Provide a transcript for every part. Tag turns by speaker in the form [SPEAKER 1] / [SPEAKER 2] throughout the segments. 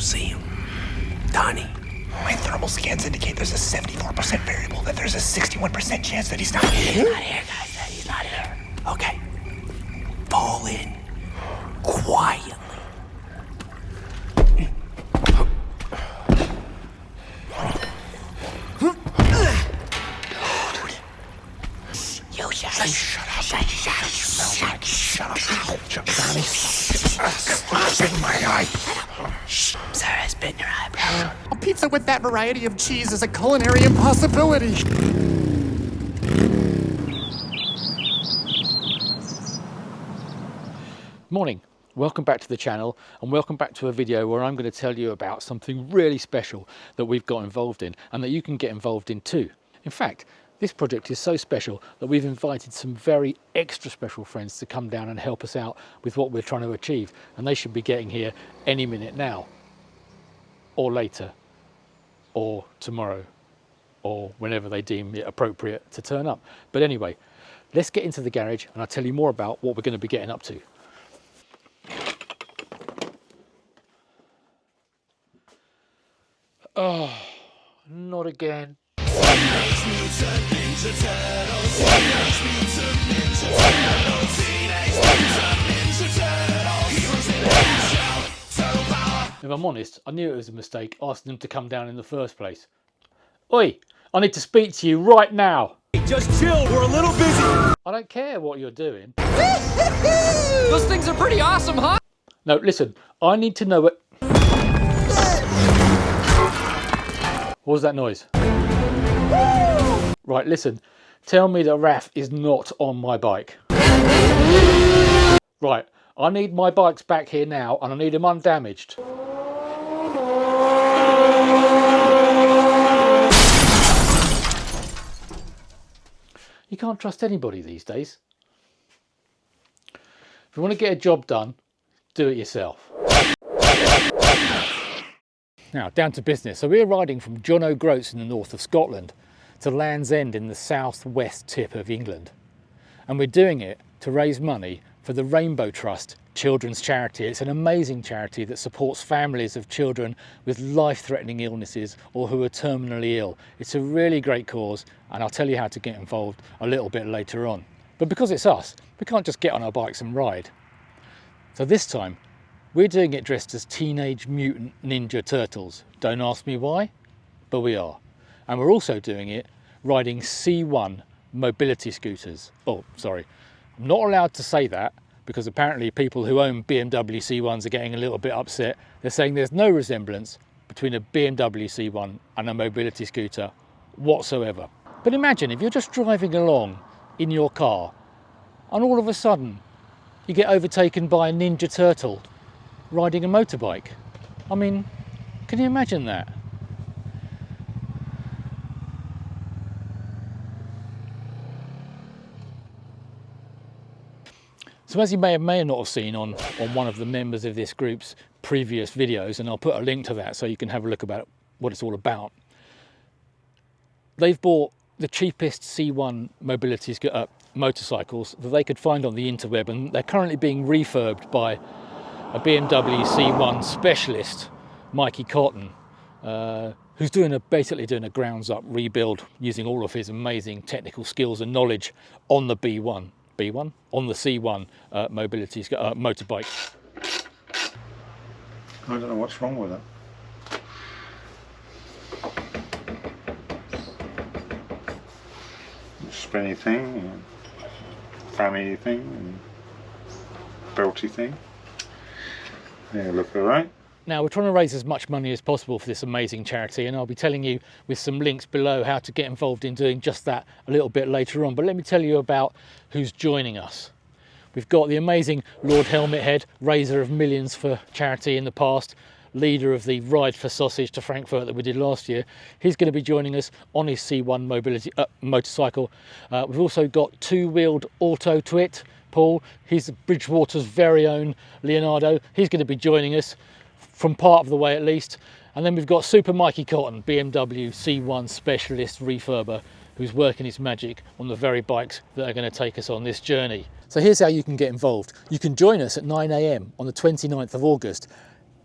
[SPEAKER 1] see him. Donnie.
[SPEAKER 2] My thermal scans indicate there's a 74% variable that there's a 61% chance that he's not here.
[SPEAKER 1] He's not here, guys. That he's not here. Okay. Fall in. Quietly. You shut up.
[SPEAKER 2] Shut up. Donnie. Spit in my eye.
[SPEAKER 1] Sorry, I spit in your eye, bro.
[SPEAKER 2] A pizza with that variety of cheese is a culinary impossibility.
[SPEAKER 3] Morning, welcome back to the channel and welcome back to a video where I'm going to tell you about something really special that we've got involved in and that you can get involved in too. In fact, this project is so special that we've invited some very extra special friends to come down and help us out with what we're trying to achieve, and they should be getting here any minute now, or later, or tomorrow, or whenever they deem it appropriate to turn up. But anyway, let's get into the garage and I'll tell you more about what we're going to be getting up to. Oh, not again. If I'm honest, I knew it was a mistake asking them to come down in the first place. Oi, I need to speak to you right now.
[SPEAKER 4] Just chill, we're a little busy.
[SPEAKER 3] I don't care what you're doing.
[SPEAKER 4] Those things are pretty awesome, huh?
[SPEAKER 3] No, listen, I need to know what... What was that noise? Right, listen, tell me that Raf is not on my bike. Right, I need my bikes back here now and I need them undamaged. You can't trust anybody these days. If you want to get a job done, do it yourself. Now, down to business. So we're riding from John O'Groats in the north of Scotland to Land's End in the southwest tip of England. And we're doing it to raise money for the Rainbow Trust Children's Charity. It's an amazing charity that supports families of children with life-threatening illnesses or who are terminally ill. It's a really great cause, and I'll tell you how to get involved a little bit later on. But because it's us, we can't just get on our bikes and ride. So this time, we're doing it dressed as Teenage Mutant Ninja Turtles. Don't ask me why, but we are. And we're also doing it riding C1 mobility scooters. Oh, sorry. I'm not allowed to say that because apparently people who own BMW C1s are getting a little bit upset. They're saying there's no resemblance between a BMW C1 and a mobility scooter whatsoever. But imagine if you're just driving along in your car and all of a sudden you get overtaken by a Ninja Turtle riding a motorbike. I mean, can you imagine that? So as you may not have seen on one of the members of this group's previous videos, and I'll put a link to that so you can have a look about what it's all about, they've bought the cheapest C1 mobility motorcycles that they could find on the interweb, and they're currently being refurbed by a BMW C1 specialist, Mikey Cotton, who's basically doing a grounds up rebuild using all of his amazing technical skills and knowledge on the on the C1 mobility motorbike.
[SPEAKER 5] I don't know what's wrong with it. Spinny thing, and fanny thing, and belty thing. Yeah, look all right.
[SPEAKER 3] Now we're trying to raise as much money as possible for this amazing charity, and I'll be telling you with some links below how to get involved in doing just that a little bit later on. But let me tell you about who's joining us. We've got the amazing Lord Helmet Head, raiser of millions for charity in the past, leader of the Ride for Sausage to Frankfurt that we did last year. He's going to be joining us on his C1 mobility motorcycle. We've also got two-wheeled auto twit, Paul. He's Bridgewater's very own Leonardo. He's going to be joining us from part of the way at least. And then we've got Super Mikey Cotton, BMW C1 specialist refurber, who's working his magic on the very bikes that are going to take us on this journey. So here's how you can get involved. You can join us at 9 AM on the 29th of August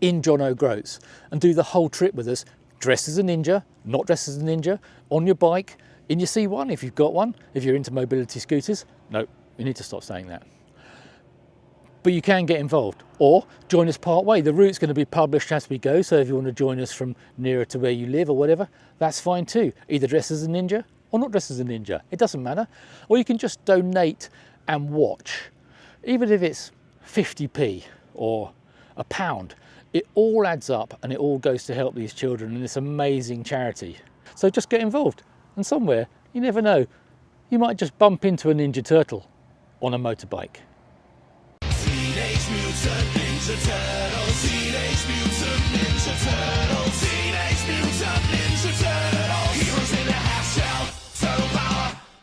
[SPEAKER 3] in John O'Groats and do the whole trip with us, dressed as a ninja, not dressed as a ninja, on your bike, in your C1 if you've got one, if you're into mobility scooters. No, you need to stop saying that. But you can get involved, or join us part way. The route's going to be published as we go, so if you want to join us from nearer to where you live or whatever, that's fine too. Either dress as a ninja or not dress as a ninja, it doesn't matter. Or you can just donate and watch. Even if it's 50p or £1, it all adds up and it all goes to help these children in this amazing charity. So just get involved, and somewhere, you never know, you might just bump into a Ninja Turtle on a motorbike.
[SPEAKER 1] Teenage Mutant Ninja Turtles, Teenage Mutant Ninja Turtles.